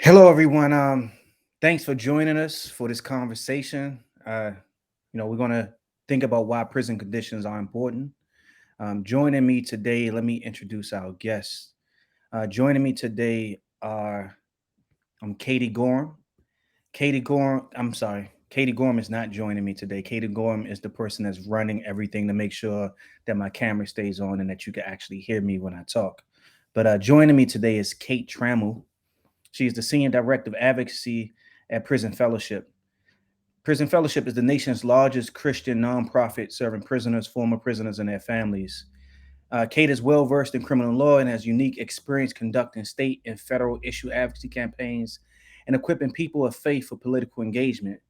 Hello, everyone. Thanks for joining us for this conversation. We're going to think about why prison conditions are important. Joining me today, let me introduce our guests. Joining me today are Katie Gorham. Katie Gorham is not joining me today. Katie Gorham is the person that's running everything to make sure that my camera stays on and that you can actually hear me when I talk. But joining me today is Kate Trammell. She is the Senior Director of Advocacy at Prison Fellowship. Prison Fellowship is the nation's largest Christian nonprofit serving prisoners, former prisoners, and their families. Kate is well versed in criminal law and has unique experience conducting state and federal issue advocacy campaigns and equipping people of faith for political engagement.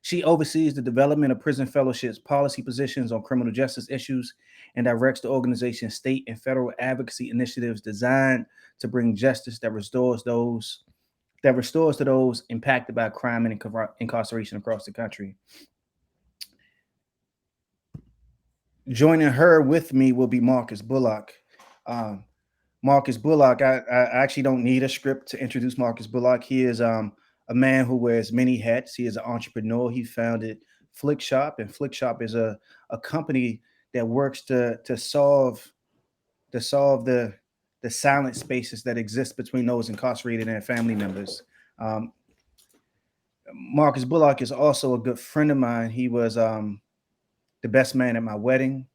She oversees the development of Prison Fellowship's policy positions on criminal justice issues and directs the organization's state and federal advocacy initiatives designed to bring justice that restores to those impacted by crime and incarceration across the country. Joining her with me will be Marcus Bullock. Um, Marcus Bullock, I actually don't need a script to introduce Marcus Bullock. He is a man who wears many hats. He is an entrepreneur. He founded Flikshop, and Flikshop is a company that works to solve the silent spaces that exist between those incarcerated and their family members. Um, Marcus Bullock is also a good friend of mine. He was the best man at my wedding.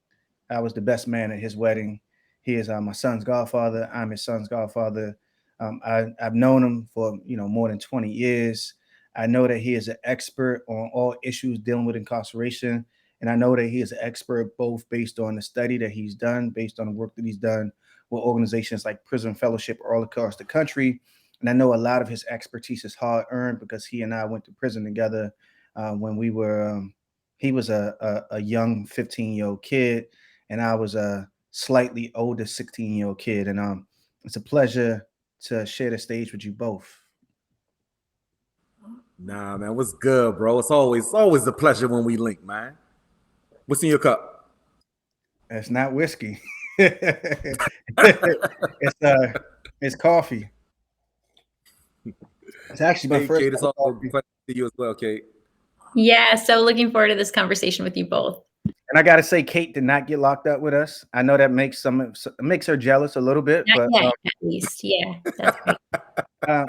I was the best man at his wedding. He is my son's godfather. I'm his son's godfather. I've known him for more than 20 years. I know that he is an expert on all issues dealing with incarceration, and I know that he is an expert both based on the study that he's done, based on the work that he's done with organizations like Prison Fellowship all across the country. And I know a lot of his expertise is hard earned because he and I went to prison together when we were. He was a young 15-year-old kid, and I was a slightly older 16-year-old kid. And it's a pleasure to share the stage with you both. Nah, man, what's good, bro? It's always a pleasure when we link, man. What's in your cup? It's not whiskey. it's uh, it's coffee. It's actually my Hey, first Kate, cup it's of also coffee. pleasure to see you as well, Kate. Yeah, so looking forward to this conversation with you both. And I gotta say, Kate did not get locked up with us. I know that makes her jealous a little bit, Not but yet, at least. Yeah, that's great.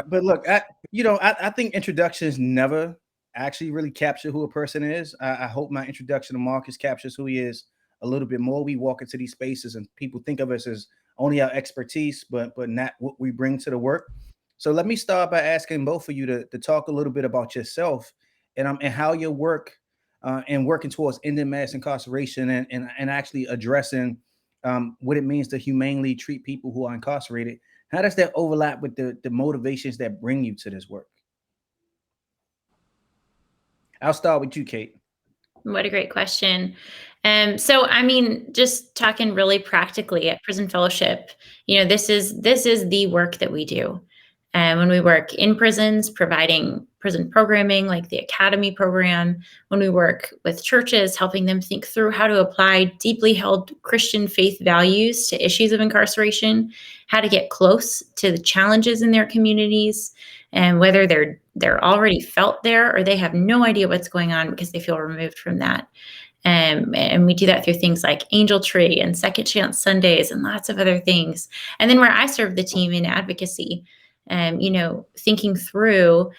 but look, I think introductions never actually really capture who a person is. I hope my introduction to Marcus captures who he is a little bit more. We walk into these spaces and people think of us as only our expertise, but not what we bring to the work. So let me start by asking both of you to talk a little bit about yourself and how your work and working towards ending mass incarceration and actually addressing what it means to humanely treat people who are incarcerated. How does that overlap with the motivations that bring you to this work? I'll start with you, Kate. What a great question. So I mean, just talking really practically at Prison Fellowship, this is the work that we do. And when we work in prisons, providing prison programming like the Academy program, when we work with churches, helping them think through how to apply deeply held Christian faith values to issues of incarceration, how to get close to the challenges in their communities, and whether they're already felt there or they have no idea what's going on because they feel removed from that. And we do that through things like Angel Tree and Second Chance Sundays and lots of other things. And then where I serve the team in advocacy, thinking through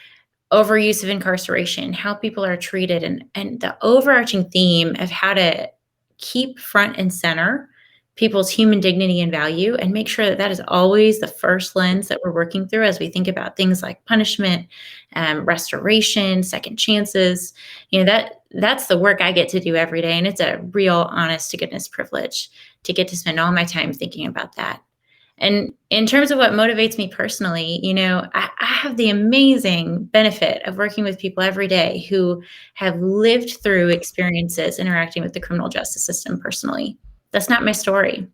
overuse of incarceration, how people are treated, and the overarching theme of how to keep front and center people's human dignity and value and make sure that that is always the first lens that we're working through as we think about things like punishment, restoration, second chances. That's the work I get to do every day, and it's a real honest to goodness privilege to get to spend all my time thinking about that. And in terms of what motivates me personally, I have the amazing benefit of working with people every day who have lived through experiences interacting with the criminal justice system personally. That's not my story.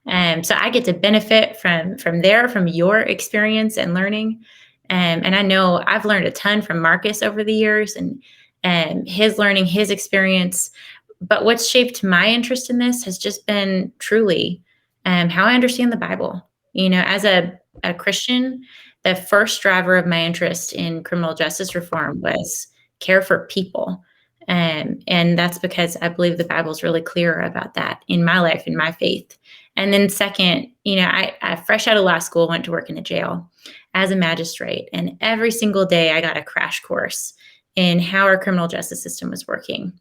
So I get to benefit from your experience and learning. And I know I've learned a ton from Marcus over the years and his learning, his experience. But what's shaped my interest in this has just been truly how I understand the Bible. As a Christian, the first driver of my interest in criminal justice reform was care for people. And that's because I believe the Bible is really clear about that in my life, in my faith. And then second, I fresh out of law school, went to work in a jail as a magistrate. And every single day I got a crash course in how our criminal justice system was working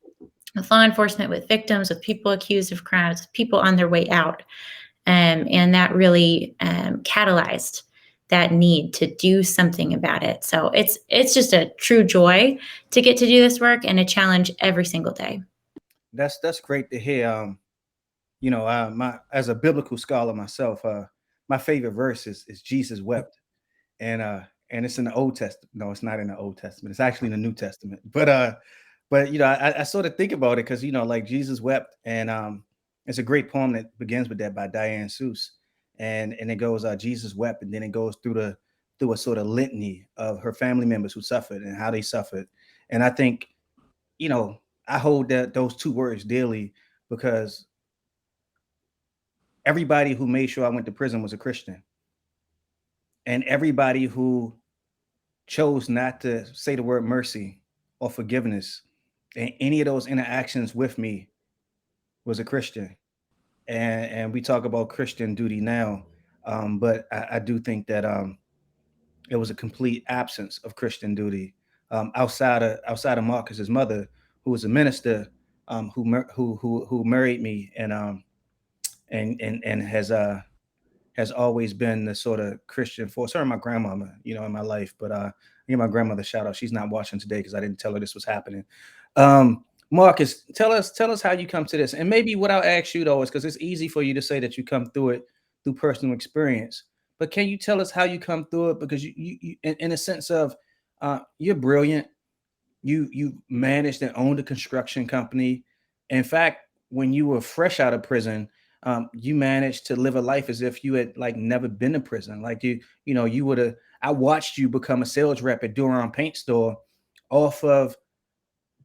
with law enforcement, with victims, with people accused of crimes, with people on their way out. And that really catalyzed that need to do something about it. So it's just a true joy to get to do this work and a challenge every single day. That's great to hear. My as a biblical scholar myself, my favorite verse is Jesus wept, and it's in the Old Testament. No, it's not in the Old Testament. It's actually in the New Testament. But I sort of think about it because like Jesus wept, and it's a great poem that begins with that by Diane Seuss, and it goes Jesus wept, and then it goes through a sort of litany of her family members who suffered and how they suffered, and I think I hold those two words dearly because everybody who made sure I went to prison was a Christian, and everybody who chose not to say the word mercy or forgiveness in any of those interactions with me was a Christian. And we talk about Christian duty now, but I do think that it was a complete absence of Christian duty outside of Marcus's mother, who was a minister, who married me and has always been the sort of Christian force. Her and my grandmama, in my life. But I give my grandmother a shout out. She's not watching today because I didn't tell her this was happening. Marcus, tell us how you come to this, and maybe what I'll ask you though is because it's easy for you to say that you come through it through personal experience, but can you tell us how you come through it? Because you in a sense of you're brilliant. You managed and owned a construction company. In fact, when you were fresh out of prison, you managed to live a life as if you had like never been to prison. Like you would have. I watched you become a sales rep at Duran Paint Store off of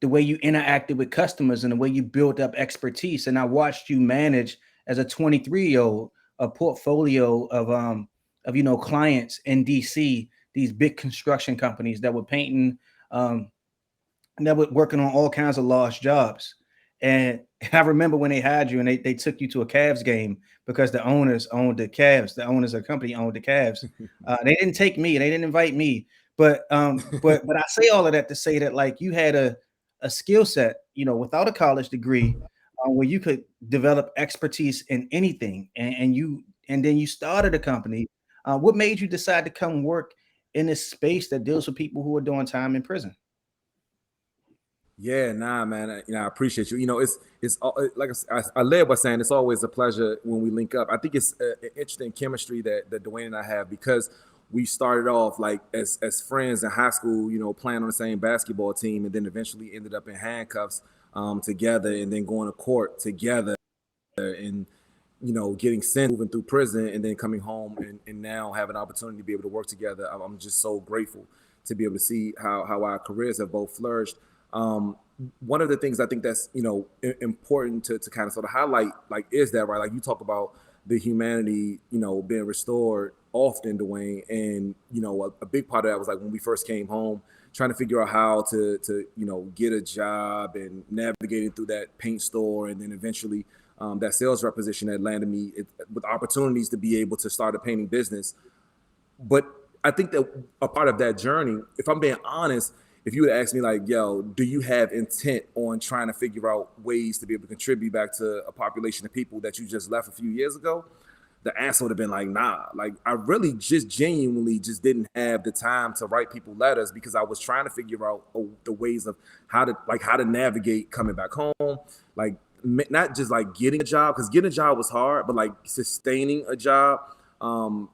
the way you interacted with customers and the way you built up expertise. And I watched you manage as a 23-year-old a portfolio of clients in DC, these big construction companies that were painting that were working on all kinds of large jobs. And I remember when they had you and they took you to a Cavs game because the owners owned the Cavs. The owners of the company owned the Cavs. They didn't take me. They didn't invite me. But I say all of that to say that like you had a skill set, without a college degree, where you could develop expertise in anything, and then you started a company. What made you decide to come work in this space that deals with people who are doing time in prison? Yeah, nah, man. I appreciate you. It's like I led by saying it's always a pleasure when we link up. I think it's an interesting chemistry that Dwayne and I have because we started off like as friends in high school, playing on the same basketball team, and then eventually ended up in handcuffs together, and then going to court together, and getting sent, moving through prison, and then coming home, and now have an opportunity to be able to work together. I'm just so grateful to be able to see how our careers have both flourished. One of the things I think that's important to kind of sort of highlight, like, is that right? Like you talk about the humanity, being restored often, Dwayne, and a big part of that was like when we first came home, trying to figure out how to get a job and navigating through that paint store, and then eventually that sales rep position that landed me with opportunities to be able to start a painting business. But I think that a part of that journey, if I'm being honest, if you would ask me like, yo, do you have intent on trying to figure out ways to be able to contribute back to a population of people that you just left a few years ago? The answer would have been like, nah. Like I really just genuinely just didn't have the time to write people letters because I was trying to figure out the ways of how to navigate coming back home. Like not just like getting a job, because getting a job was hard, but like sustaining a job.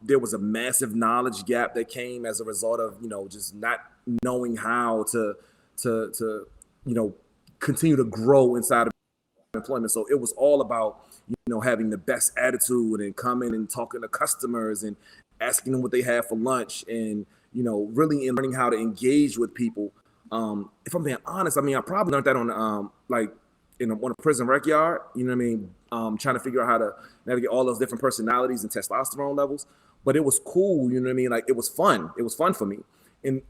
There was a massive knowledge gap that came as a result of just not knowing how to continue to grow inside of employment. So it was all about having the best attitude and coming and talking to customers and asking them what they have for lunch, and really learning how to engage with people. If I'm being honest, I mean, I probably learned that on on a prison rec yard, trying to figure out how to navigate all those different personalities and testosterone levels. but it was cool. You know what I mean? Like, it was fun. It was fun for me. And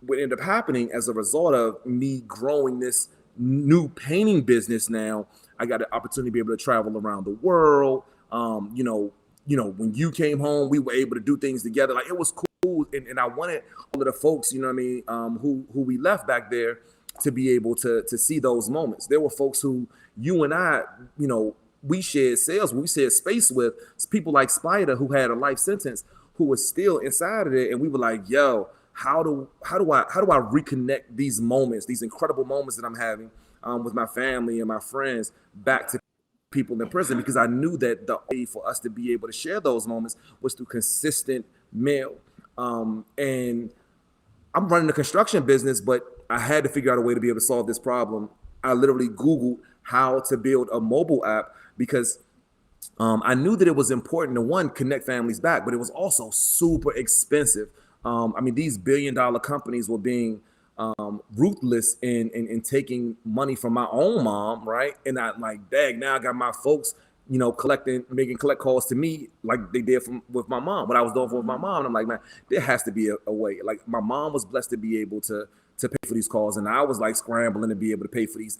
what ended up happening as a result of me growing this new painting business, now I got the opportunity to be able to travel around the world. When you came home, we were able to do things together. Like, it was cool. And I wanted all of the folks, you know what I mean, who we left back there to be able to see those moments. There were folks who you and I, we shared sales, we shared space with people like Spider, who had a life sentence, who was still inside of it. And we were like, yo, how do I reconnect these moments, these incredible moments that I'm having with my family and my friends, back to people in prison? Because I knew that the way for us to be able to share those moments was through consistent mail. And I'm running a construction business, but I had to figure out a way to be able to solve this problem. I literally Googled how to build a mobile app, because I knew that it was important to, one, connect families back, but it was also super expensive. These billion-dollar companies were being ruthless in taking money from my own mom, right? And I'm like, dang, now I got my folks, making collect calls to me like they did with my mom, what I was doing with my mom. And I'm like, man, there has to be a way. Like, my mom was blessed to be able to pay for these calls, and I was like scrambling to be able to pay for these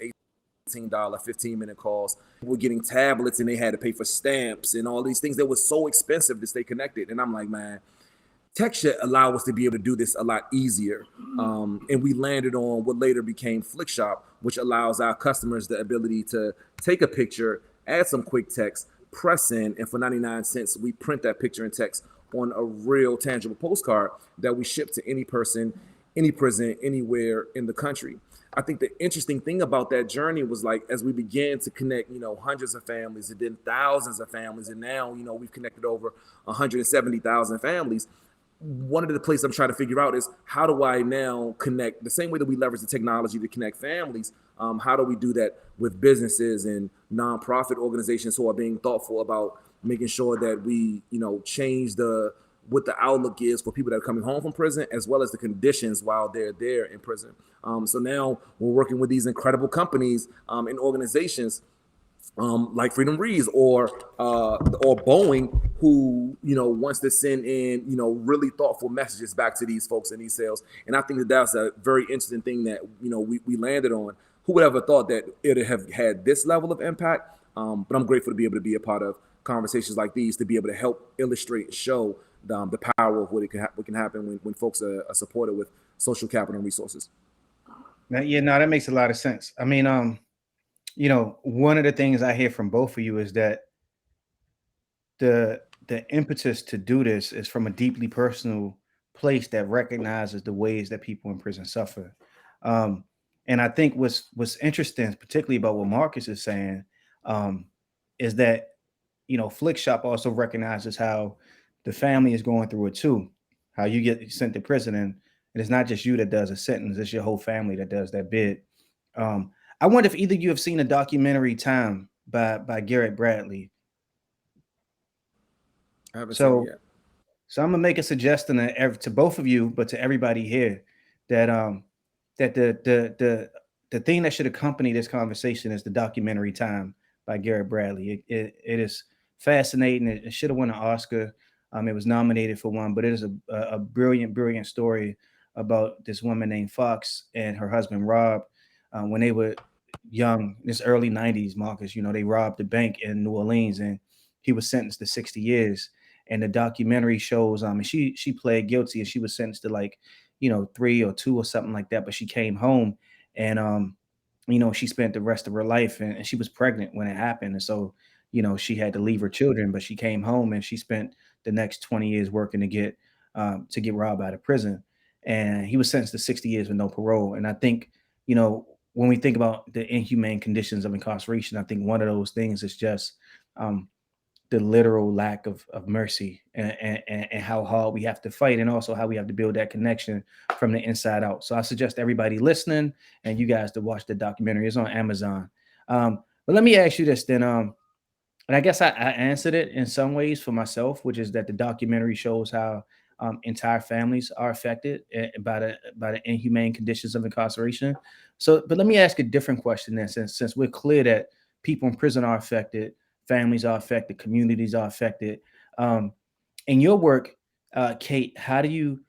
$18 15-minute calls. We're getting tablets, and they had to pay for stamps and all these things that was so expensive to stay connected. And I'm like, man, tech should allow us to be able to do this a lot easier. And we landed on what later became Flikshop, which allows our customers the ability to take a picture, add some quick text, press in, and for 99 cents, we print that picture and text on a real tangible postcard that we ship to any person, any prison, anywhere in the country. I think the interesting thing about that journey was, like, as we began to connect, hundreds of families, and then thousands of families, and now, we've connected over 170,000 families. One of the places I'm trying to figure out is, how do I now connect the same way that we leverage the technology to connect families? How do we do that with businesses and nonprofit organizations who are being thoughtful about making sure that we, change what the outlook is for people that are coming home from prison, as well as the conditions while they're there in prison. So now we're working with these incredible companies and organizations like Freedom Reads or Boeing, who wants to send in really thoughtful messages back to these folks in these cells. And I think that that's a very interesting thing that we landed on. Who would ever thought that it would have had this level of impact? But I'm grateful to be able to be a part of conversations like these, to be able to help illustrate and show the power of what can happen when folks are supported with social capital and resources. That makes a lot of sense. I mean, one of the things I hear from both of you is that the impetus to do this is from a deeply personal place that recognizes the ways that people in prison suffer. And I think what's interesting, particularly about what Marcus is saying, is that Flikshop also recognizes how the family is going through it too. How you get sent to prison, and it's not just you that does a sentence; it's your whole family that does that bid. I wonder if either of you have seen a documentary, Time, by Garrett Bradley. I haven't seen it yet. So I'm gonna make a suggestion to both of you, but to everybody here, that that the thing that should accompany this conversation is the documentary Time by Garrett Bradley. It is fascinating. It should have won an Oscar. It was nominated for one, but it is a brilliant story about this woman named Fox and her husband Rob. When they were young, this early 90s, Marcus, they robbed a bank in New Orleans, and he was sentenced to 60 years. And the documentary shows, and she pled guilty, and she was sentenced to 3 or 2 or something like that. But she came home, and she spent the rest of her life, and she was pregnant when it happened. And so, she had to leave her children, but she came home and she spent the next 20 years working to get Rob out of prison. And he was sentenced to 60 years with no parole. And I think, when we think about the inhumane conditions of incarceration, I think one of those things is just the literal lack of mercy and how hard we have to fight, and also how we have to build that connection from the inside out. So I suggest everybody listening and you guys to watch the documentary. It's on Amazon. But let me ask you this then. And I guess I answered it in some ways for myself, which is that the documentary shows how entire families are affected by the inhumane conditions of incarceration. So, but let me ask a different question then, since we're clear that people in prison are affected, families are affected, communities are affected. in your work, Kate, how do you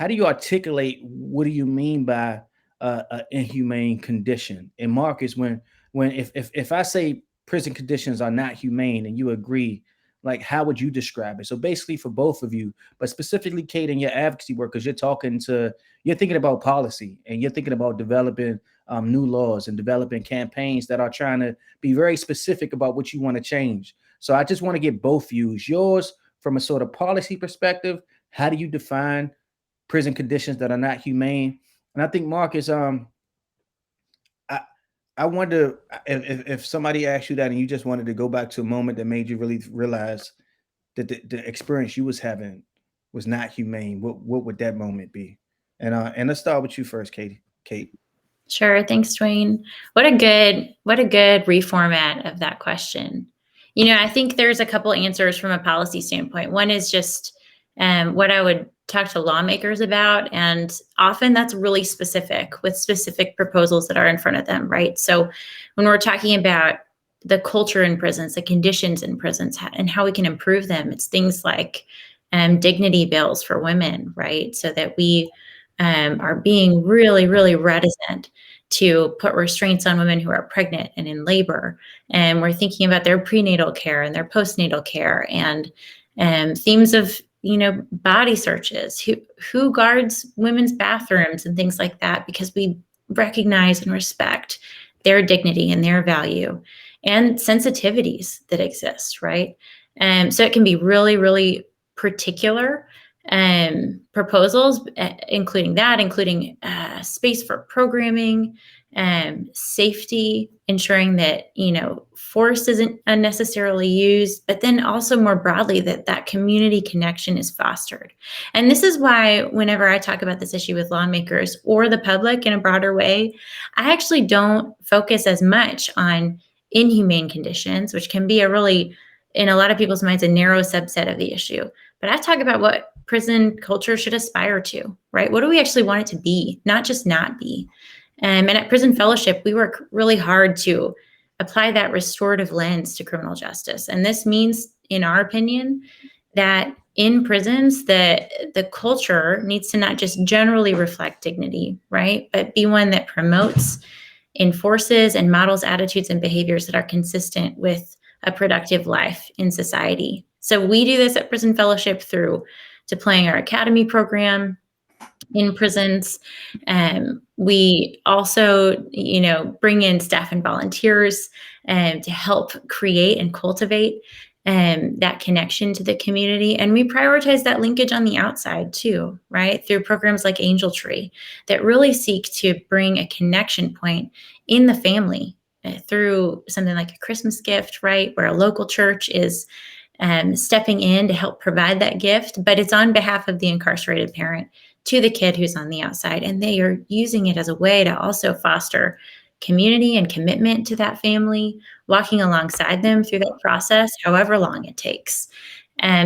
articulate what do you mean by an inhumane condition? And Marcus, when if I say prison conditions are not humane and you agree, like how would you describe it? So basically for both of you, but specifically Kate in your advocacy work, because you're thinking about policy and you're thinking about developing new laws and developing campaigns that are trying to be very specific about what you want to change. So I just want to get both views. Yours from a sort of policy perspective, how do you define prison conditions that are not humane? And I think Marcus, I I wonder if somebody asked you that and you just wanted to go back to a moment that made you really realize that the experience you was having was not humane. What would that moment be? And let's start with you first, Katie. Kate. Sure. Thanks, Dwayne. What a good reformat of that question. I think there's a couple answers from a policy standpoint. One is just what I would talk to lawmakers about, and often that's really specific with specific proposals that are in front of them, right? So when we're talking about the culture in prisons, the conditions in prisons, and how we can improve them, it's things like dignity bills for women, right? So that we are being really, really reticent to put restraints on women who are pregnant and in labor. And we're thinking about their prenatal care and their postnatal care and themes of, body searches, who guards women's bathrooms and things like that, because we recognize and respect their dignity and their value and sensitivities that exist, right? So it can be really, really particular proposals, including space for programming, safety, ensuring that force isn't unnecessarily used, but then also more broadly that community connection is fostered. And this is why whenever I talk about this issue with lawmakers or the public in a broader way, I actually don't focus as much on inhumane conditions, which can be in a lot of people's minds, a narrow subset of the issue. But I talk about what prison culture should aspire to, right? What do we actually want it to be, not just not be? And at Prison Fellowship, we work really hard to apply that restorative lens to criminal justice. And this means, in our opinion, that in prisons, the culture needs to not just generally reflect dignity, right? But be one that promotes, enforces, and models attitudes and behaviors that are consistent with a productive life in society. So we do this at Prison Fellowship through deploying our academy program in prisons. We also, bring in staff and volunteers to help create and cultivate that connection to the community. And we prioritize that linkage on the outside too, right? Through programs like Angel Tree that really seek to bring a connection point in the family through something like a Christmas gift, right? Where a local church is stepping in to help provide that gift, but it's on behalf of the incarcerated parent to the kid who's on the outside. And they are using it as a way to also foster community and commitment to that family, walking alongside them through that process, however long it takes.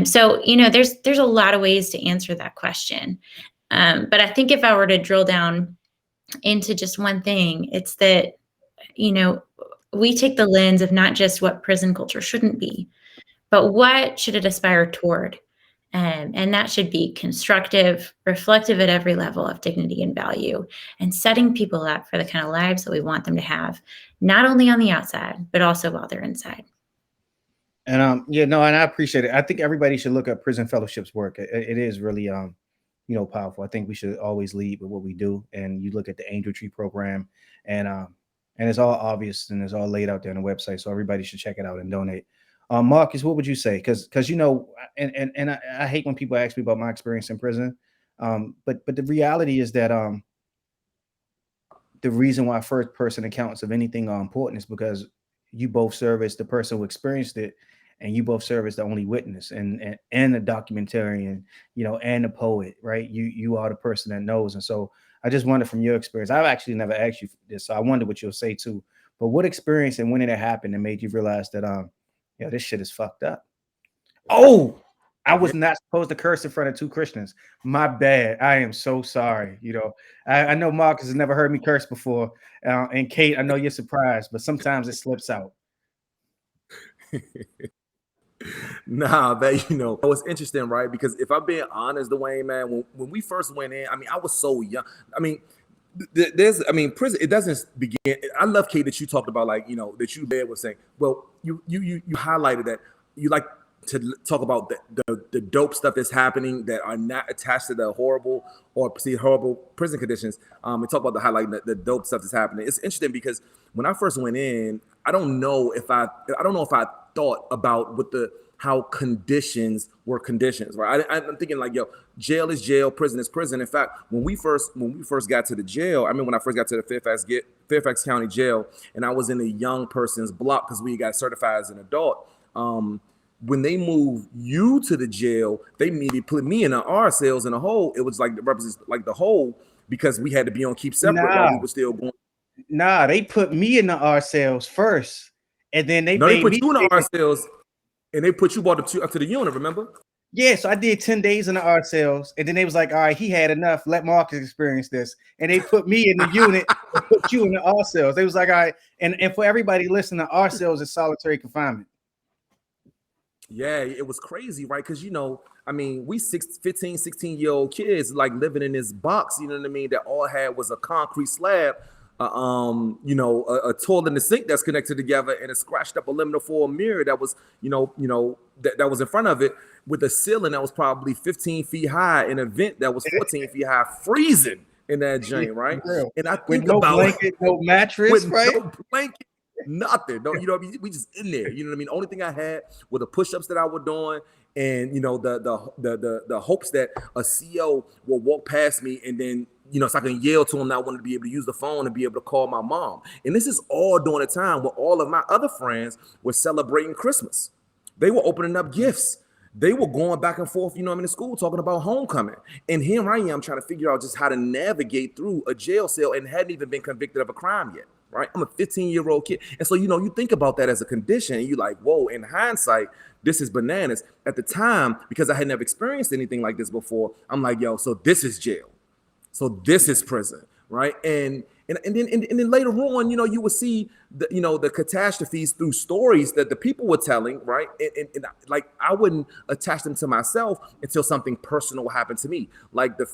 So, there's a lot of ways to answer that question. But I think if I were to drill down into just one thing, it's that, we take the lens of not just what prison culture shouldn't be, but what should it aspire toward? And that should be constructive, reflective at every level of dignity and value, and setting people up for the kind of lives that we want them to have, not only on the outside, but also while they're inside. And and I appreciate it. I think everybody should look at Prison Fellowship's work. It is really powerful. I think we should always lead with what we do. And you look at the Angel Tree program, and it's all obvious and it's all laid out there on the website. So everybody should check it out and donate. Marcus, what would you say? Because and I hate when people ask me about my experience in prison. But the reality is that the reason why first person accounts of anything are important is because you both serve as the person who experienced it, and you both serve as the only witness and the documentarian, and the poet, right? You are the person that knows. And so I just wonder from your experience, I've actually never asked you this, so I wonder what you'll say too. But what experience and when did it happen that made you realize that this shit is fucked up? Oh, I was not supposed to curse in front of two Christians. My bad. I am so sorry. I know Marcus has never heard me curse before. And Kate, I know you're surprised, but sometimes it slips out. Nah, but it's interesting, right? Because if I'm being honest, Dwayne, man, when we first went in, I mean, I was so young. I mean, prison, it doesn't begin. I love, Kate, that you talked about, like, that you there was saying, well, you highlighted that you like to talk about the dope stuff that's happening that are not attached to the horrible prison conditions. And talk about the highlighting the dope stuff that's happening. It's interesting because when I first went in, I don't know if I thought about how conditions were conditions, right? I'm thinking like, yo, jail is jail, prison is prison. In fact, when we first got to the jail, I mean, when I first got to the Fairfax County Jail, and I was in a young person's block because we got certified as an adult. When they moved you to the jail, they immediately put me in our cells in a hole. It was like represents like the hole because we had to be on keep separate while we were still going. Nah, they put me in the R cells first, and then they put you in the R cells. And they put you up to the unit, remember? Yeah, so I did 10 days in the art cells, and then they was like, all right, he had enough. Let Marcus experience this. And they put me in the unit and put you in the art cells. They was like, all right, and for everybody listening, the art cells is solitary confinement. Yeah, it was crazy, right? Because, I mean, we 15, 16-year-old kids like living in this box, you know what I mean? That all had was a concrete slab, a toilet and a sink that's connected together, and a scratched up aluminum foil mirror that was, that was in front of it, with a ceiling that was probably 15 feet high, and a vent that was 14 feet high, freezing in that joint, right? And I think no blanket, no mattress, right? No blanket, nothing. No, we just in there. You know what I mean? The only thing I had were the push-ups that I was doing, and the hopes that a CO will walk past me, and then so I can yell to him that I wanted to be able to use the phone and be able to call my mom. And this is all during a time where all of my other friends were celebrating Christmas. They were opening up gifts. They were going back and forth, in school talking about homecoming. And here I am trying to figure out just how to navigate through a jail cell and hadn't even been convicted of a crime yet, right? I'm a 15-year-old kid. And so, you think about that as a condition, and you're like, whoa, in hindsight, this is bananas. At the time, because I had never experienced anything like this before, I'm like, yo, so this is jail. So this is prison, right? And then later on, you would see the catastrophes through stories that the people were telling, right? And like I wouldn't attach them to myself until something personal happened to me, like the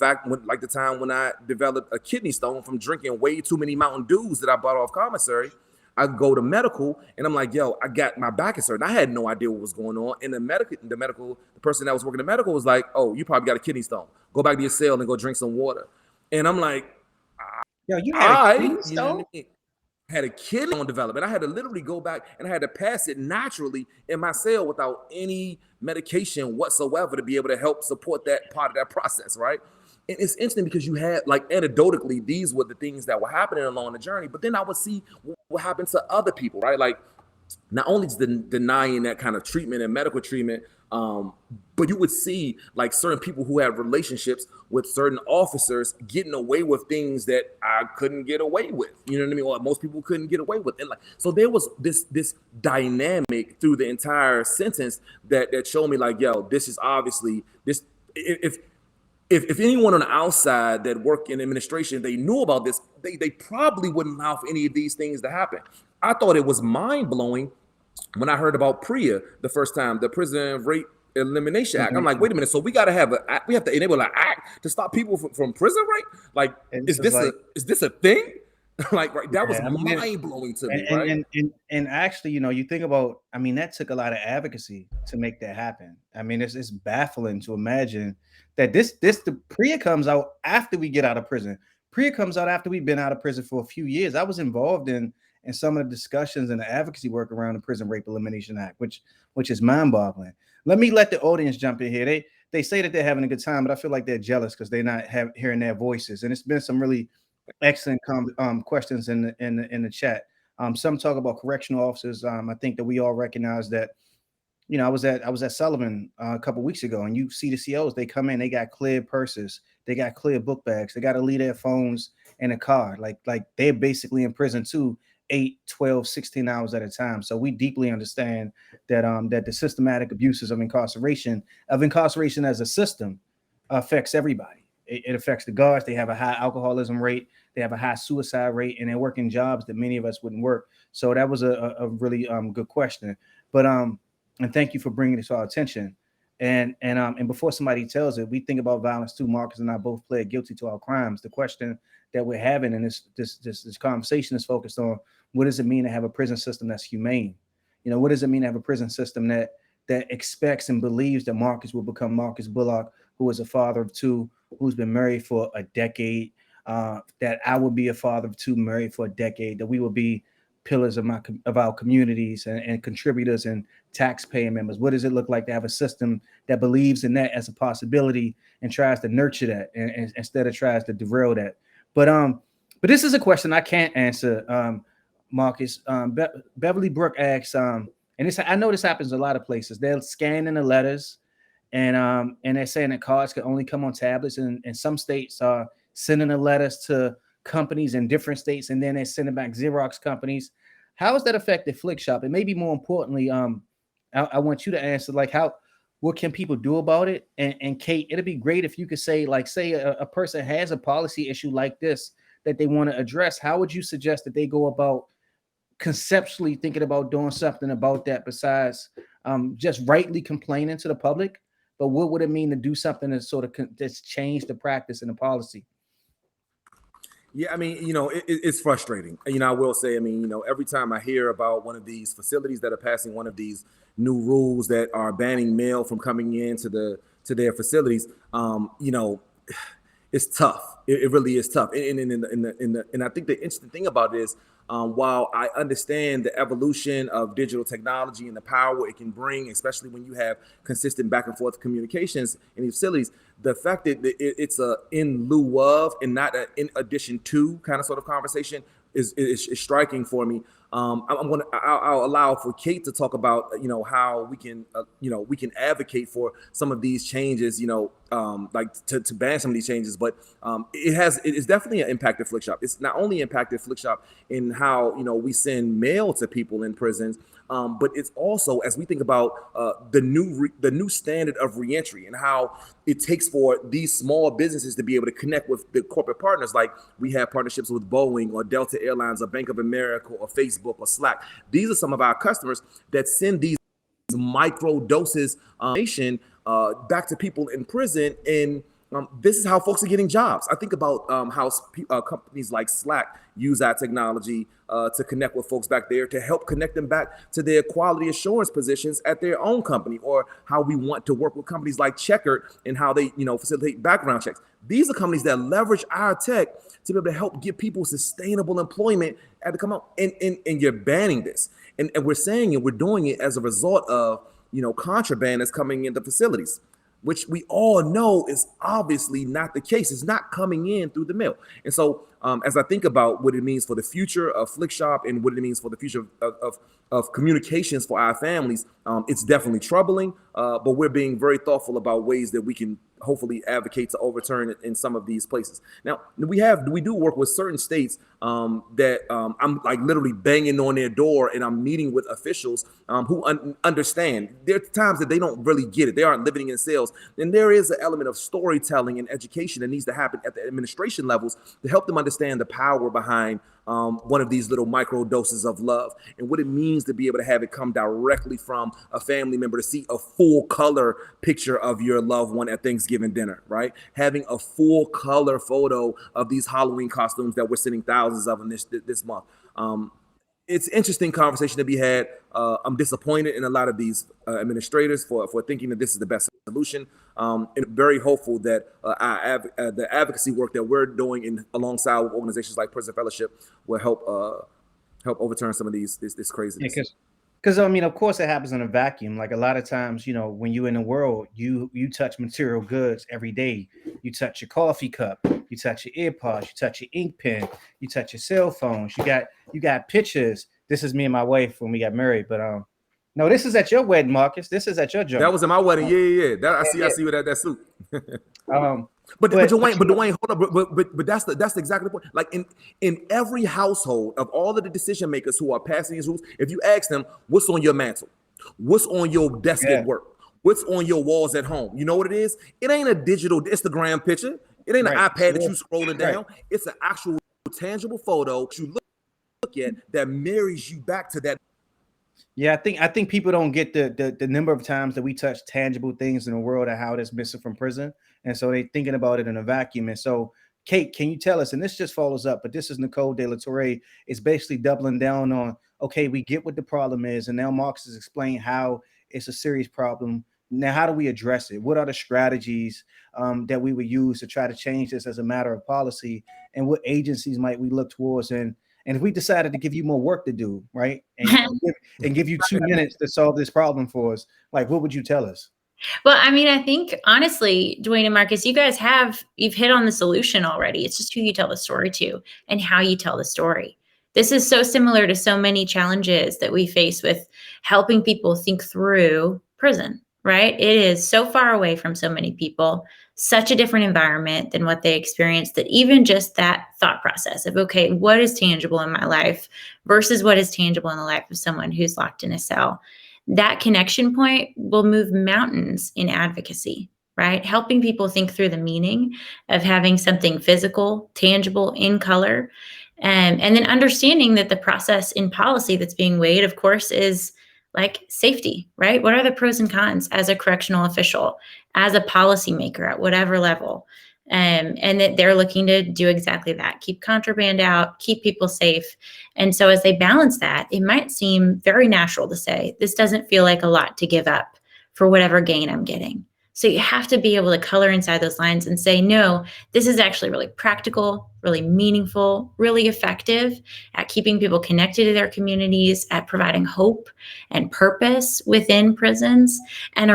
time when I developed a kidney stone from drinking way too many Mountain Dews that I bought off commissary. I go to medical, and I'm like, yo, I got my back is hurting. I had no idea what was going on. And the person that was working in medical was like, oh, you probably got a kidney stone. Go back to your cell and go drink some water. And I'm like, yo, you had a kidney stone? Had a kidney stone development. I had to literally go back and I had to pass it naturally in my cell without any medication whatsoever to be able to help support that part of that process, right? And it's interesting because you had, like, anecdotally, these were the things that were happening along the journey. But then I would see what happened to other people, right? Like, not only denying that kind of treatment and medical treatment, but you would see like certain people who had relationships with certain officers getting away with things that I couldn't get away with. You know what I mean? Or most people couldn't get away with. And like, so there was this dynamic through the entire sentence that showed me like, yo, this is obviously this. If anyone on the outside that worked in administration, they knew about this, they probably wouldn't allow for any of these things to happen. I thought it was mind-blowing when I heard about PREA the first time, the Prison Rape Elimination Act. I'm like, wait a minute, so we have to enable an act to stop people from prison rape? Like, is this a thing? Like, right, that was mind-blowing to me, right? And actually, you think about, I mean, that took a lot of advocacy to make that happen. I mean, it's baffling to imagine that the PREA comes out after we get out of prison. PREA comes out after we've been out of prison for a few years. I was involved in some of the discussions and the advocacy work around the Prison Rape Elimination Act, which is mind-boggling. Let the audience jump in here. They say that they're having a good time, but I feel like they're jealous because they're not hearing their voices. And it's been some really excellent questions in the chat. Some talk about correctional officers. I think that we all recognize that. I was at Sullivan a couple weeks ago, and you see the COs. They come in, they got clear purses, they got clear book bags, they got to leave their phones in a car. Like they're basically in prison too, 8, 12, 16 hours at a time. So we deeply understand that that the systematic abuses of incarceration as a system affects everybody. It affects the guards. They have a high alcoholism rate. They have a high suicide rate, and they're working jobs that many of us wouldn't work. So that was a really good question. But and thank you for bringing it to our attention. And before somebody tells it, we think about violence too. Marcus and I both pled guilty to our crimes. The question that we're having in this conversation is focused on, what does it mean to have a prison system that's humane? What does it mean to have a prison system that expects and believes that Marcus will become Marcus Bullock, who is a father of two, who's been married for a decade, that I will be a father of two, married for a decade, that we will be pillars of our communities and contributors and tax-paying members. What does it look like to have a system that believes in that as a possibility and tries to nurture that and instead of tries to derail that? But this is a question I can't answer, Marcus. Beverly Brooke asks, and I know this happens a lot of places. They're scanning the letters, and they're saying that cards can only come on tablets, and some states are sending the letters to companies in different states, and then they're sending back Xerox companies. How has that affected Flikshop? And maybe more importantly, I want you to answer, like, what can people do about it? And Kate, it'd be great if you could say, like, say a person has a policy issue like this that they want to address. How would you suggest that they go about conceptually thinking about doing something about that besides just rightly complaining to the public? But what would it mean to do something to sort of just change the practice and the policy? Yeah, I mean, it's frustrating. I will say, every time I hear about one of these facilities that are passing one of these new rules that are banning mail from coming into their facilities, it's tough. It really is tough. And I think the interesting thing about it is, while I understand the evolution of digital technology and the power it can bring, especially when you have consistent back and forth communications in these facilities, the fact that it's a in lieu of and not an in addition to kind of sort of conversation is striking for me. I'll allow for Kate to talk about how we can advocate for some of these changes, like to ban some of these changes. But it's definitely impacted Flikshop. It's not only impacted Flikshop in how we send mail to people in prisons, but it's also, as we think about the new standard of reentry and how it takes for these small businesses to be able to connect with the corporate partners. Like we have partnerships with Boeing or Delta Airlines or Bank of America or Facebook or Slack. These are some of our customers that send these micro doses back to people in prison. And this is how folks are getting jobs. I think about how companies like Slack use our technology to connect with folks back there, to help connect them back to their quality assurance positions at their own company, or how we want to work with companies like Checkered and how they, facilitate background checks. These are companies that leverage our tech to be able to help give people sustainable employment at the come out. And you're banning this. And we're saying it, we're doing it as a result of, contraband that's coming into facilities, which we all know is obviously not the case. It's not coming in through the mail. And so as I think about what it means for the future of Flikshop and what it means for the future of communications for our families, it's definitely troubling, but we're being very thoughtful about ways that we can hopefully advocate to overturn it in some of these places. Now, we do work with certain states that I'm like literally banging on their door, and I'm meeting with officials who understand. There are times that they don't really get it. They aren't living in cells. And there is an element of storytelling and education that needs to happen at the administration levels to help them understand the power behind one of these little micro doses of love and what it means to be able to have it come directly from a family member, to see a full color picture of your loved one at Thanksgiving dinner, right? Having a full color photo of these Halloween costumes that we're sending thousands of them this month. It's an interesting conversation to be had. I'm disappointed in a lot of these administrators for thinking that this is the best solution. And very hopeful that the advocacy work that we're doing alongside with organizations like Prison Fellowship will help overturn some of this craziness. Because of course it happens in a vacuum. Like a lot of times, when you're in the world, you touch material goods every day. You touch your coffee cup, you touch your earpods, you touch your ink pen, you touch your cell phones. You got pictures. This is me and my wife when we got married, but no, this is at your wedding, Marcus. This is at your job. That was at my wedding. Yeah. I see with that suit. But Dwayne, hold up. But that's exactly the point. Like in every household of all of the decision makers who are passing these rules, if you ask them, what's on your mantle, what's on your desk at work, what's on your walls at home, you know what it is? It ain't a digital Instagram picture. It ain't an iPad that you scrolling down. It's an actual tangible photo that you look at that marries you back to that Yeah, I think people don't get the number of times that we touch tangible things in the world and how that's missing from prison, and so they thinking about it in a vacuum. And so, Kate, can you tell us? And this just follows up, but this is Nicole De La Torre. It's basically doubling down on, okay, we get what the problem is, and now Marcus has explained how it's a serious problem. Now, how do we address it? What are the strategies that we would use to try to change this as a matter of policy, and what agencies might we look towards? And if we decided to give you more work to do, right, and give you 2 minutes to solve this problem for us, like, what would you tell us? Well, I mean, I think honestly, Dwayne and Marcus, you've hit on the solution already. It's just who you tell the story to and how you tell the story. This is so similar to so many challenges that we face with helping people think through prison, right? It is so far away from so many people, such a different environment than what they experience, that even just that thought process of, okay, what is tangible in my life versus what is tangible in the life of someone who's locked in a cell, that connection point will move mountains in advocacy, right? Helping people think through the meaning of having something physical, tangible, in color, and then understanding that the process in policy that's being weighed, of course, is like safety, right? What are the pros and cons as a correctional official, as a policymaker at whatever level? And that they're looking to do exactly that, keep contraband out, keep people safe. And so as they balance that, it might seem very natural to say, this doesn't feel like a lot to give up for whatever gain I'm getting. So you have to be able to color inside those lines and say, no, this is actually really practical, really meaningful, really effective at keeping people connected to their communities, at providing hope and purpose within prisons, and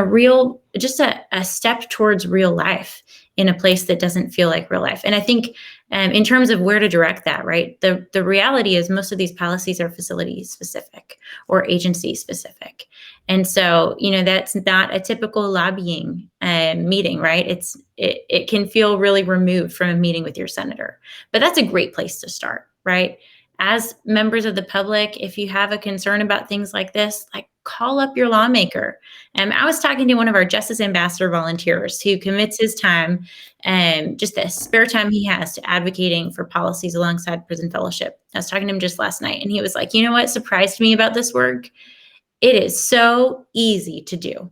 just a step towards real life in a place that doesn't feel like real life. And I think in terms of where to direct that, right, the reality is most of these policies are facility specific or agency specific. And so, that's not a typical lobbying meeting, right? It can feel really removed from a meeting with your senator, but that's a great place to start, right? As members of the public, if you have a concern about things like this, like, call up your lawmaker. I was talking to one of our Justice Ambassador volunteers who commits his time and just the spare time he has to advocating for policies alongside Prison Fellowship. I was talking to him just last night, and he was like, you know what surprised me about this work? It is so easy to do.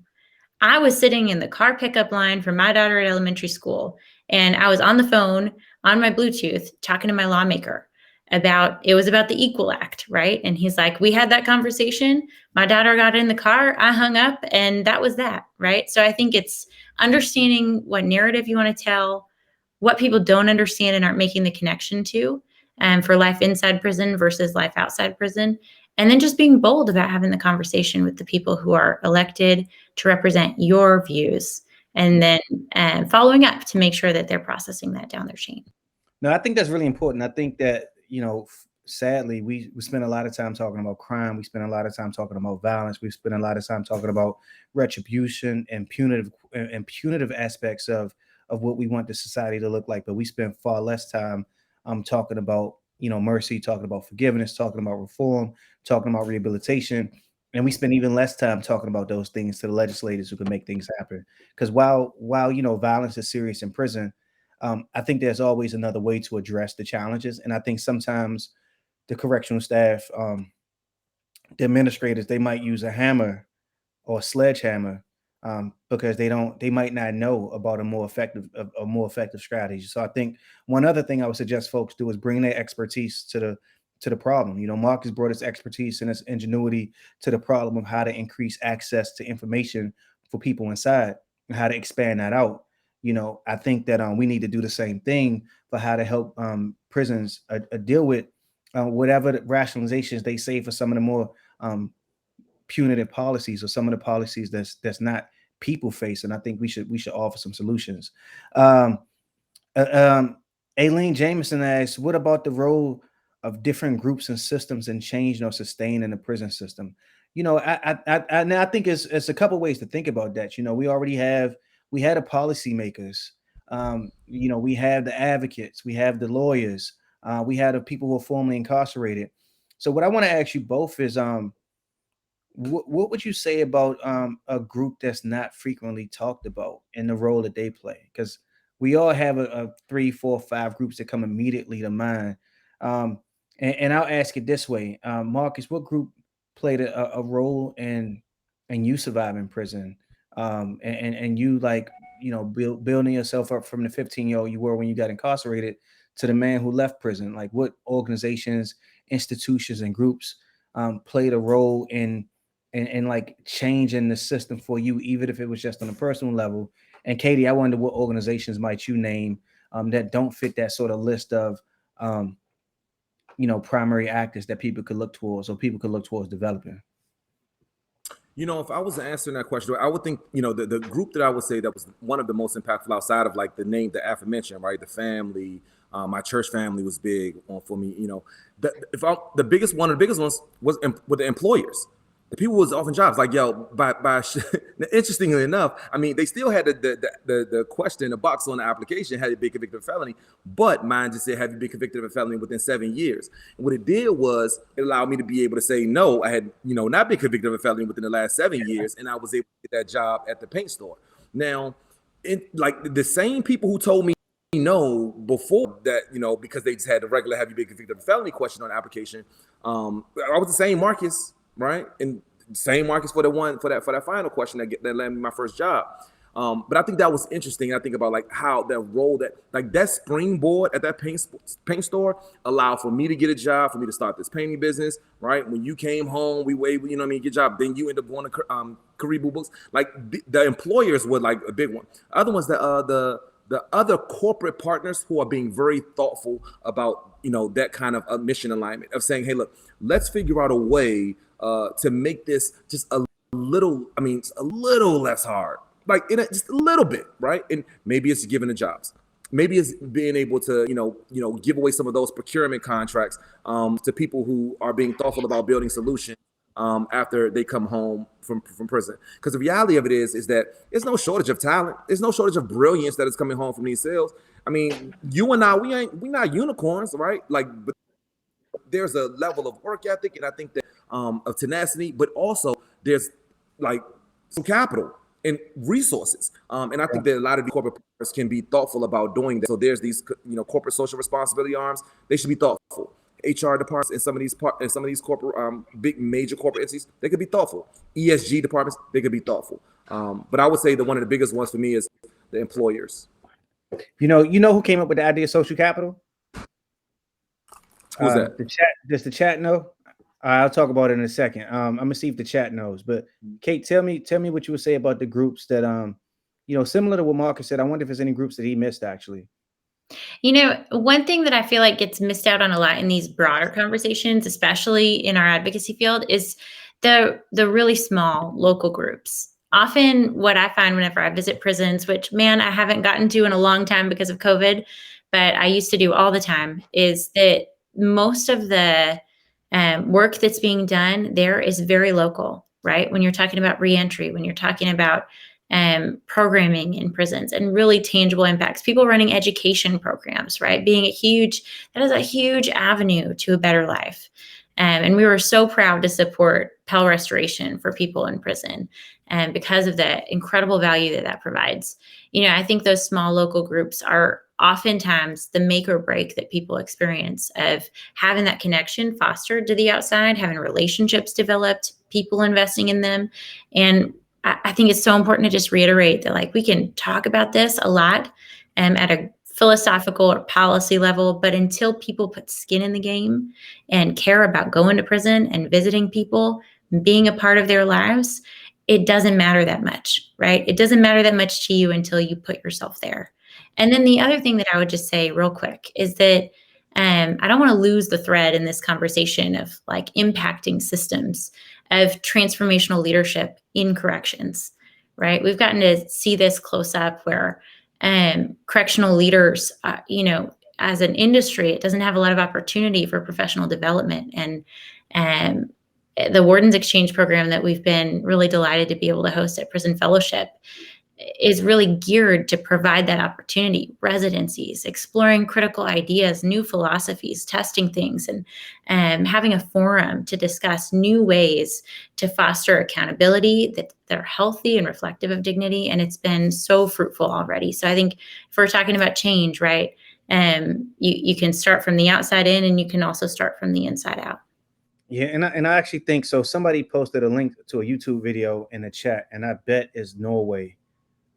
I was sitting in the car pickup line for my daughter at elementary school, and I was on the phone on my Bluetooth talking to my lawmaker about the Equal Act, right? And he's like, we had that conversation. My daughter got in the car, I hung up, and that was that, right? So I think it's understanding what narrative you want to tell, what people don't understand and aren't making the connection to, for life inside prison versus life outside prison. And then just being bold about having the conversation with the people who are elected to represent your views, and then following up to make sure that they're processing that down their chain. No, I think that's really important. I think that, sadly, we spend a lot of time talking about crime. We spend a lot of time talking about violence. We spend a lot of time talking about retribution and punitive aspects of what we want the society to look like. But we spend far less time talking about, mercy, talking about forgiveness, talking about reform, talking about rehabilitation. And we spend even less time talking about those things to the legislators who can make things happen. Because while violence is serious in prison, I think there's always another way to address the challenges. And I think sometimes the correctional staff, the administrators, they might use a hammer or a sledgehammer because they might not know about a more effective strategy. So I think one other thing I would suggest folks do is bring their expertise to the problem. Marcus brought his expertise and his ingenuity to the problem of how to increase access to information for people inside and how to expand that out. I think that we need to do the same thing for how to help prisons deal with whatever the rationalizations they say for some of the more punitive policies or some of the policies that's not people facing. I think we should offer some solutions. Aileen Jameson asks, what about the role of different groups and systems in changing or sustaining the prison system? I think it's a couple ways to think about that. We had the policymakers, we have the advocates, we have the lawyers, we had the people who are formerly incarcerated. So what I want to ask you both is, what would you say about a group that's not frequently talked about and the role that they play? Because we all have a 3, 4, 5 groups that come immediately to mind. And I'll ask it this way, Marcus, what group played a role in you surviving prison, and you, like, building yourself up from the 15-year-old you were when you got incarcerated to the man who left prison? Like, what organizations, institutions, and groups played a role in like changing the system for you, even if it was just on a personal level? And Katie, I wonder what organizations might you name that don't fit that sort of list of primary actors that people could look towards, or people could look towards developing? If I was answering that question, I would think, the group that I would say that was one of the most impactful outside of like the name that aforementioned, right? The family, my church family was big for me. One of the biggest ones was with the employers. The people was offering jobs, like, interestingly enough, I mean, they still had the question, the box on the application, had you been convicted of a felony, but mine just said, have you been convicted of a felony within 7 years? And what it did was it allowed me to be able to say, no, I had, not been convicted of a felony within the last 7 years. And I was able to get that job at the paint store. Now, like the same people who told me no before that, because they just had the regular have you been convicted of a felony question on the application. I was the same Marcus, right? And same Marcus for that final question that landed me my first job. But I think that was interesting. I think about like how that role, that springboard at that paint store allowed for me to get a job, for me to start this painting business, right? When you came home, we waited, get a job. Then you end up going to Caribou Books. Like the employers were like a big one. Other ones, the other corporate partners who are being very thoughtful about, that kind of mission alignment of saying, hey, look, let's figure out a way to make this just a little less hard, like just a little bit, right? And maybe it's giving the jobs. Maybe it's being able to, give away some of those procurement contracts to people who are being thoughtful about building solutions after they come home from prison. Because the reality of it is that there's no shortage of talent. There's no shortage of brilliance that is coming home from these cells. I mean, you and I, we're not unicorns, right? Like, but there's a level of work ethic, and I think that of tenacity, but also there's like some capital and resources. And I think that a lot of the corporate partners can be thoughtful about doing that. So there's these, corporate social responsibility arms. They should be thoughtful. HR departments and some of these corporate, big major corporate entities, they could be thoughtful. ESG departments, they could be thoughtful. But I would say that one of the biggest ones for me is the employers. You know who came up with the idea of social capital? Who's that? The chat. Does the chat know? I'll talk about it in a second. I'm gonna see if the chat knows. But Kate, tell me what you would say about the groups that similar to what Marcus said. I wonder if there's any groups that he missed actually. One thing that I feel like gets missed out on a lot in these broader conversations, especially in our advocacy field, is the really small local groups. Often what I find whenever I visit prisons, which, man, I haven't gotten to in a long time because of COVID, but I used to do all the time, is that most of the work that's being done there is very local, right? When you're talking about reentry, when you're talking about programming in prisons and really tangible impacts, people running education programs, right? That is a huge avenue to a better life. And we were so proud to support Pell Restoration for people in prison because of the incredible value that provides. I think those small local groups are oftentimes the make or break that people experience of having that connection fostered to the outside, having relationships developed, people investing in them. And I think it's so important to just reiterate that, like, we can talk about this a lot at a philosophical or policy level, but until people put skin in the game and care about going to prison and visiting people, being a part of their lives, it doesn't matter that much, right? It doesn't matter that much to you until you put yourself there. And then the other thing that I would just say real quick is that I don't want to lose the thread in this conversation of like impacting systems of transformational leadership in corrections, right? We've gotten to see this close up where correctional leaders, as an industry, it doesn't have a lot of opportunity for professional development. And the Wardens Exchange program that we've been really delighted to be able to host at Prison Fellowship is really geared to provide that opportunity, residencies, exploring critical ideas, new philosophies, testing things, and having a forum to discuss new ways to foster accountability that are healthy and reflective of dignity. And it's been so fruitful already. So I think if we're talking about change, right, you can start from the outside in, and you can also start from the inside out. Yeah, and I actually think so. Somebody posted a link to a YouTube video in the chat, and I bet it's Norway.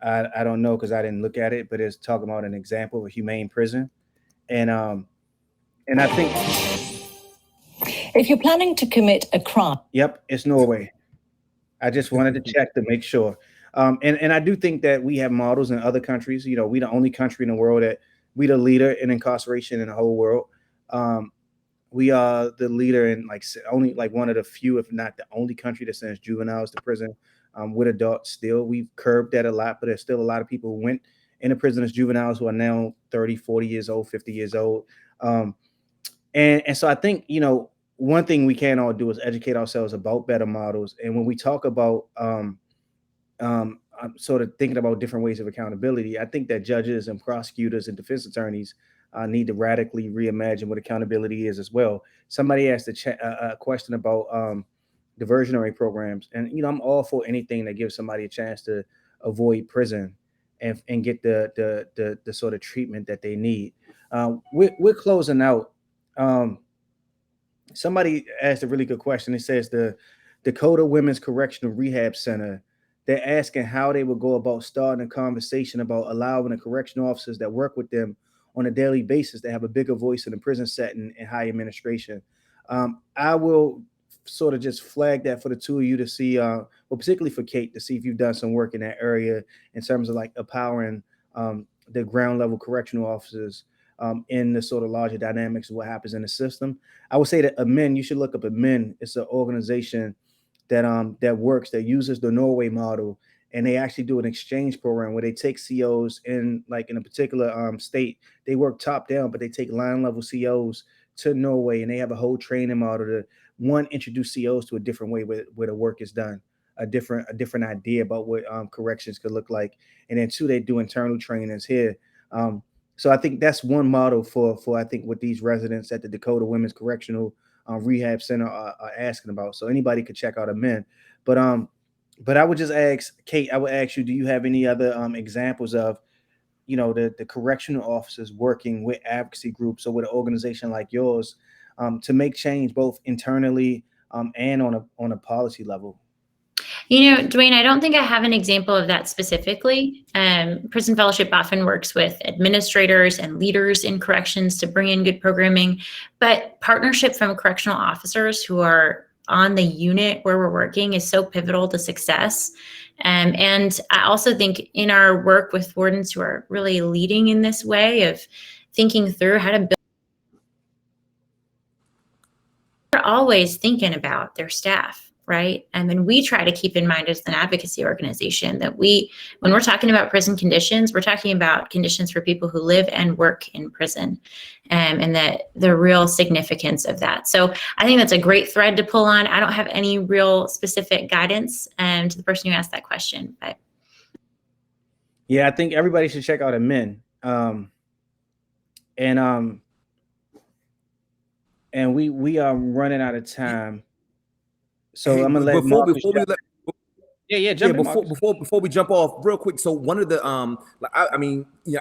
I don't know because I didn't look at it, but it's talking about an example of a humane prison, and and I think, If you're planning to commit a crime, yep, it's Norway. I just wanted to check to make sure. And I do think that we have models in other countries. You know, we the only country in the world that we the leader in incarceration in the whole world. Um, we are the leader in only like one of the few, if not the only country that sends juveniles to prison with adults. Still, we've curbed that a lot, but there's still a lot of people who went into prison as juveniles who are now 30, 40 years old, 50 years old. Um, and so I think, one thing we can all do is educate ourselves about better models. And when we talk about I'm sort of thinking about different ways of accountability, I think that judges and prosecutors and defense attorneys need to radically reimagine what accountability is as well. Somebody asked a question about diversionary programs, and I'm all for anything that gives somebody a chance to avoid prison and get the sort of treatment that they need. We're closing out. Um, Somebody asked a really good question. It says the Dakota Women's Correctional Rehab Center. They're asking how they would go about starting a conversation about allowing the correctional officers that work with them on a daily basis to have a bigger voice in the prison setting and high administration. I will sort of just flag that for the two of you to see, well, particularly for Kate, to see if you've done some work in that area in terms of like empowering the ground level correctional officers in the sort of larger dynamics of what happens in the system. I would say that AMEN, you should look up AMEN. It's an organization that uses the Norway model, and they actually do an exchange program where they take COs in like in a particular state. They work top down, but they take line level COs to Norway, and they have a whole training model to one introduce COs to a different way where the work is done, a different idea about what corrections could look like, and then two, they do internal trainings here. So I think that's one model for I think what these residents at the Dakota Women's Correctional Rehab Center are asking about. So anybody could check out AMEN. But I would just ask Kate. I would ask you, do you have any other examples of the correctional officers working with advocacy groups or with an organization like yours to make change both internally and on a policy level? Dwayne, I don't think I have an example of that specifically. Prison Fellowship often works with administrators and leaders in corrections to bring in good programming, but partnership from correctional officers who are on the unit where we're working is so pivotal to success. And I also think in our work with wardens who are really leading in this way of thinking through how to build, they're always thinking about their staff, right? And we try to keep in mind as an advocacy organization that when we're talking about prison conditions, we're talking about conditions for people who live and work in prison, and that the real significance of that. So I think that's a great thread to pull on. I don't have any real specific guidance to the person who asked that question, but. Yeah, I think everybody should check out AMEN. And we are running out of time. So Hey, I'm gonna let before Marcus. we let Jump in, Marcus. before we jump off real quick. So one of the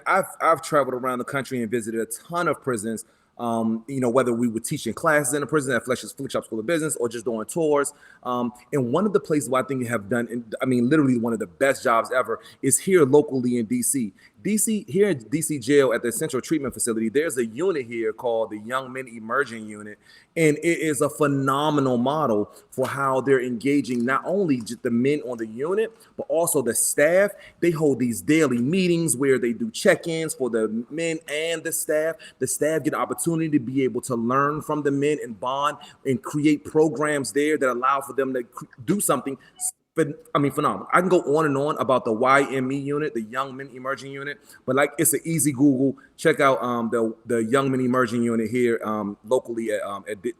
I've traveled around the country and visited a ton of prisons. Whether we were teaching classes in a prison at Flikshop School of Business or just doing tours. And one of the places where I think have done, literally one of the best jobs ever is here locally in DC. Here in DC jail at the Central Treatment Facility, there's a unit here called the Young Men Emerging Unit. And it is a phenomenal model for how they're engaging not only just the men on the unit, but also the staff. They hold these daily meetings where they do check-ins for the men and the staff. The staff get an opportunity to be able to learn from the men and bond and create programs there that allow for them to do something phenomenal. I can go on and on about the YME unit, the Young Men Emerging Unit, but it's an easy Google. Check out the Young Men Emerging Unit here locally at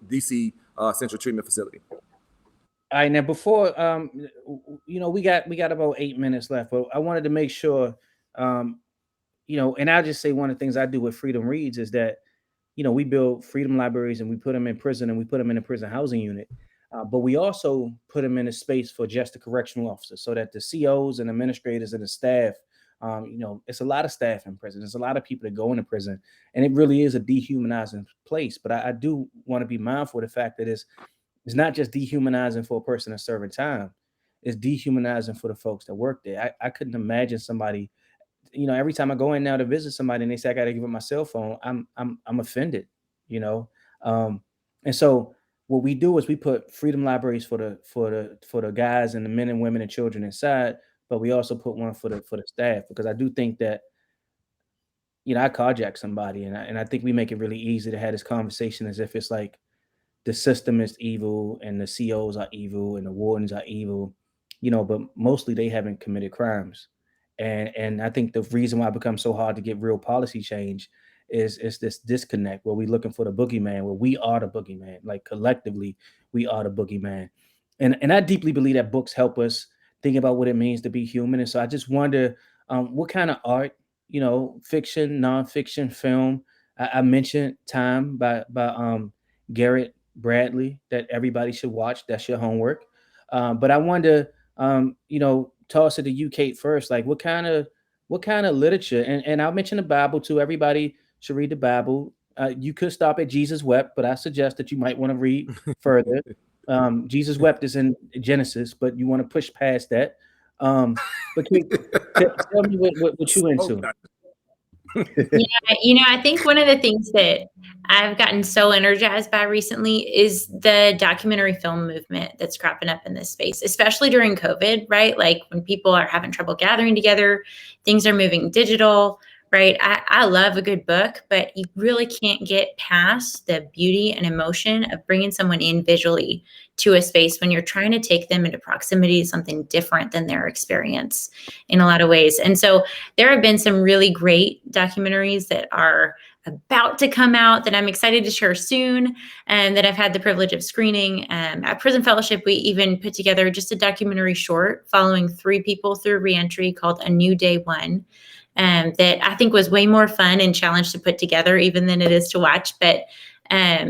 DC Central Treatment Facility. All right, now before we got about 8 minutes left, but I wanted to make sure, and I'll just say one of the things I do with Freedom Reads is that we build freedom libraries and we put them in prison and we put them in a prison housing unit. But we also put them in a space for just the correctional officers so that the COs and administrators and the staff, it's a lot of staff in prison. There's a lot of people that go into prison, and it really is a dehumanizing place. But I do want to be mindful of the fact that It's not just dehumanizing for a person that's serving time. It's dehumanizing for the folks that work there. I couldn't imagine somebody, every time I go in now to visit somebody and they say I got to give up my cell phone, I'm offended, you know. Um, and so what we do is we put freedom libraries for the guys and the men and women and children inside, but we also put one for the staff, because I do think that, I carjack somebody, and I think we make it really easy to have this conversation as if it's like the system is evil and the COs are evil and the wardens are evil, but mostly they haven't committed crimes. And I think the reason why it becomes so hard to get real policy change is this disconnect where we're looking for the boogeyman, where we are the boogeyman. Like collectively, we are the boogeyman. And I deeply believe that books help us think about what it means to be human. And so I just wonder, what kind of art, fiction, nonfiction, film. I mentioned Time by Garrett Bradley that everybody should watch. That's your homework. But I wonder, toss it to you, Kate, first. Like, what kind of literature? And I'll mention the Bible too. Everybody should read the Bible. You could stop at Jesus wept, but I suggest that you might want to read further. Jesus wept is in Genesis, but you want to push past that. But Kate, tell me what you into. Yeah, I think one of the things that I've gotten so energized by recently is the documentary film movement that's cropping up in this space, especially during COVID, right? Like when people are having trouble gathering together, things are moving digital, right? I love a good book, but you really can't get past the beauty and emotion of bringing someone in visually to a space when you're trying to take them into proximity to something different than their experience in a lot of ways. And so there have been some really great documentaries that are about to come out that I'm excited to share soon, and that I've had the privilege of screening. At Prison Fellowship, we even put together just a documentary short following 3 people through reentry called A New Day One, that I think was way more fun and challenge to put together even than it is to watch. But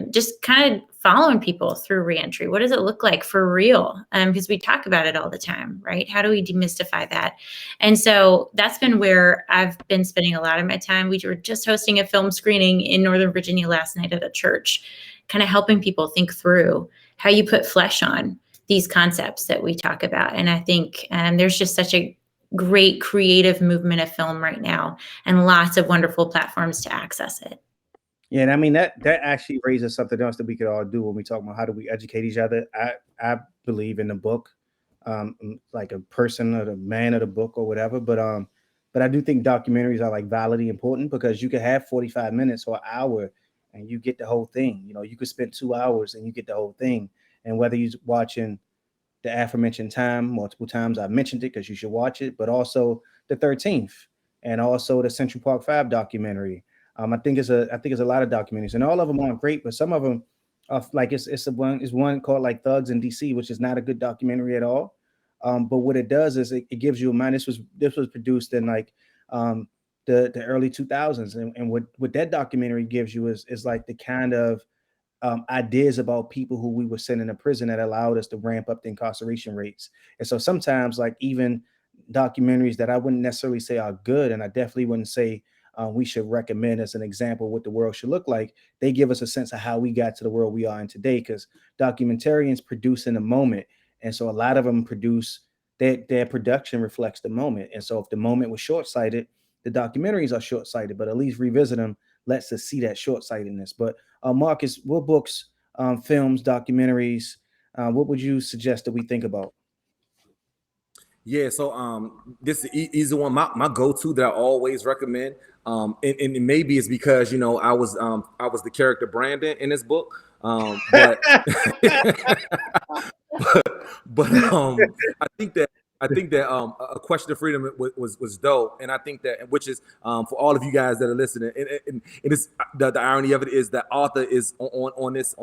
just kind of following people through reentry. What does it look like for real? Because we talk about it all the time, right? How do we demystify that? And so that's been where I've been spending a lot of my time. We were just hosting a film screening in Northern Virginia last night at a church, kind of helping people think through how you put flesh on these concepts that we talk about. And I think there's just such a great creative movement of film right now, and lots of wonderful platforms to access it. Yeah, and I mean that actually raises something else that we could all do when we talk about how do we educate each other. I believe in the book, like a person or the man of the book or whatever. But I do think documentaries are like validly important, because you could have 45 minutes or an hour and you get the whole thing. You could spend 2 hours and you get the whole thing. And whether you're watching the aforementioned Time multiple times, I've mentioned it because you should watch it, but also the 13th and also the Central Park 5 documentary. I think it's a lot of documentaries, and all of them aren't great, but some of them are like it's one called like Thugs in DC, which is not a good documentary at all. But what it does is it gives you a mind. This was produced in like the early 2000s, and what that documentary gives you is like the kind of ideas about people who we were sending to prison that allowed us to ramp up the incarceration rates. And so sometimes, like, even documentaries that I wouldn't necessarily say are good, and I definitely wouldn't say we should recommend as an example of what the world should look like, they give us a sense of how we got to the world we are in today, because documentarians produce in the moment. And so a lot of them produce, their production reflects the moment. And so if the moment was short-sighted, the documentaries are short-sighted, but at least revisit them lets us see that short-sightedness. But Marcus, what books, films, documentaries, what would you suggest that we think about? Yeah, so this is easy one. My go-to that I always recommend, and maybe it's because I was the character Brandon in this book, but but I think that A Question of Freedom was dope, and I think that, which is for all of you guys that are listening, and it's the irony of it is that author is on this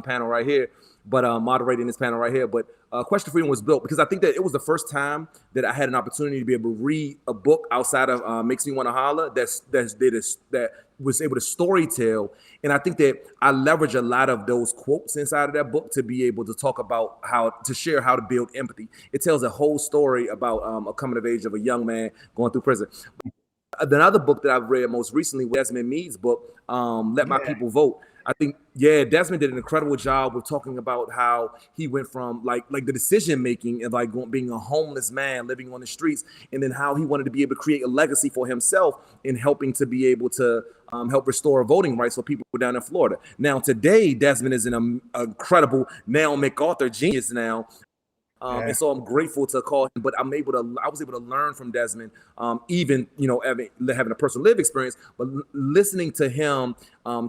panel right here, but moderating this panel right here. But Question of Freedom was built because I think that it was the first time that I had an opportunity to be able to read a book outside of Makes Me Want to Holler that was able to storytell. And I think that I leverage a lot of those quotes inside of that book to be able to talk about how to share how to build empathy. It tells a whole story about a coming of age of a young man going through prison. Another book that I've read most recently was Desmond Meade's book, Let My People Vote. I think, yeah, Desmond did an incredible job with talking about how he went from like the decision making and like being a homeless man living on the streets, and then how he wanted to be able to create a legacy for himself in helping to be able to help restore voting rights for people down in Florida. Now today, Desmond is an incredible now MacArthur genius now. And so I'm grateful to call him, but I was able to learn from Desmond, even, having a personal live experience, but listening to him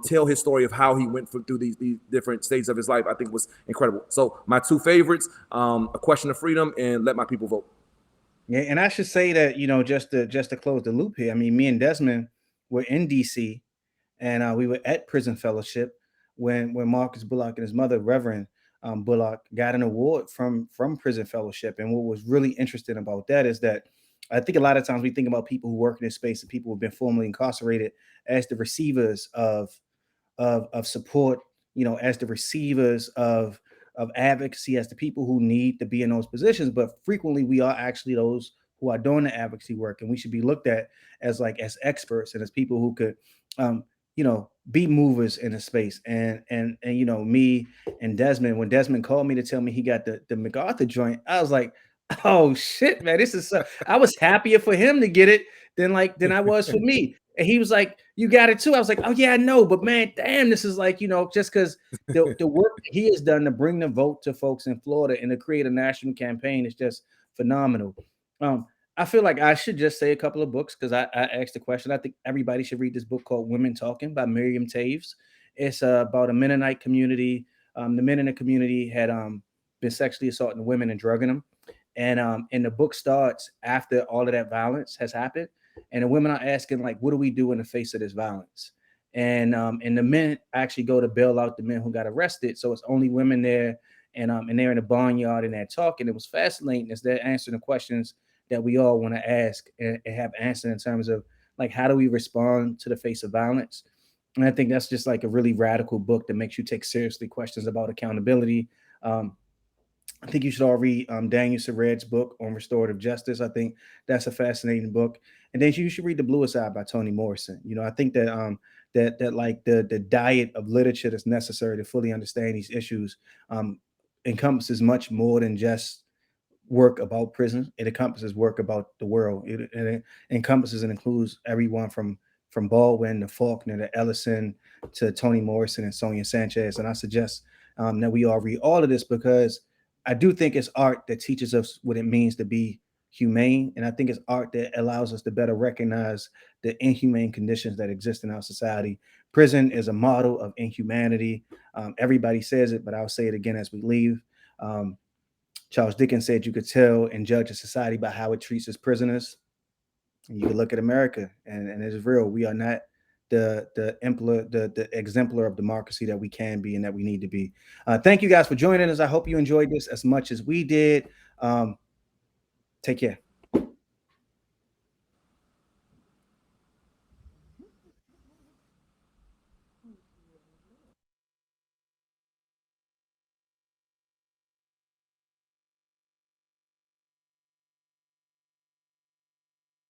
tell his story of how he went through these different stages of his life, I think was incredible. So my two favorites, A Question of Freedom and Let My People Vote. Yeah, and I should say that, just to close the loop here, I mean, me and Desmond were in DC, and we were at Prison Fellowship when Marcus Bullock and his mother, Reverend Bullock, got an award from Prison Fellowship. And what was really interesting about that is that I think a lot of times we think about people who work in this space and people who have been formerly incarcerated as the receivers of support, as the receivers of advocacy, as the people who need to be in those positions. But frequently we are actually those who are doing the advocacy work, and we should be looked at as experts and as people who could be movers in the space. And me and Desmond, when Desmond called me to tell me he got the MacArthur joint, I was like, oh shit, man, this is so, I was happier for him to get it than I was for me. And he was like, you got it too. I was like, oh yeah, I know, but man, damn, this is just because the work he has done to bring the vote to folks in Florida and to create a national campaign is just phenomenal. I feel like I should just say a couple of books because I asked the question. I think everybody should read this book called Women Talking by Miriam Taves. It's about a Mennonite community. The men in the community had been sexually assaulting women and drugging them. And the book starts after all of that violence has happened. And the women are asking, like, what do we do in the face of this violence? And the men actually go to bail out the men who got arrested. So it's only women there, and they're in the barnyard and they're talking. It was fascinating as they're answering the questions that we all want to ask and have answered in terms of, like, how do we respond to the face of violence? And I think that's just like a really radical book that makes you take seriously questions about accountability. I think you should all read Daniel Sered's book on restorative justice. I think that's a fascinating book. And then you should read The Bluest Eye by Toni Morrison. I think that that like the diet of literature that's necessary to fully understand these issues encompasses much more than just work about prison. It encompasses work about the world. It encompasses and includes everyone from Baldwin to Faulkner to Ellison to Toni Morrison and Sonia Sanchez. And I suggest that we all read all of this because I do think it's art that teaches us what it means to be humane. And I think it's art that allows us to better recognize the inhumane conditions that exist in our society. Prison is a model of inhumanity. Everybody says it, but I'll say it again as we leave. Charles Dickens said you could tell and judge a society by how it treats its prisoners. And you can look at America, and it's real. We are not the exemplar of democracy that we can be and that we need to be. Thank you guys for joining us. I hope you enjoyed this as much as we did. Take care.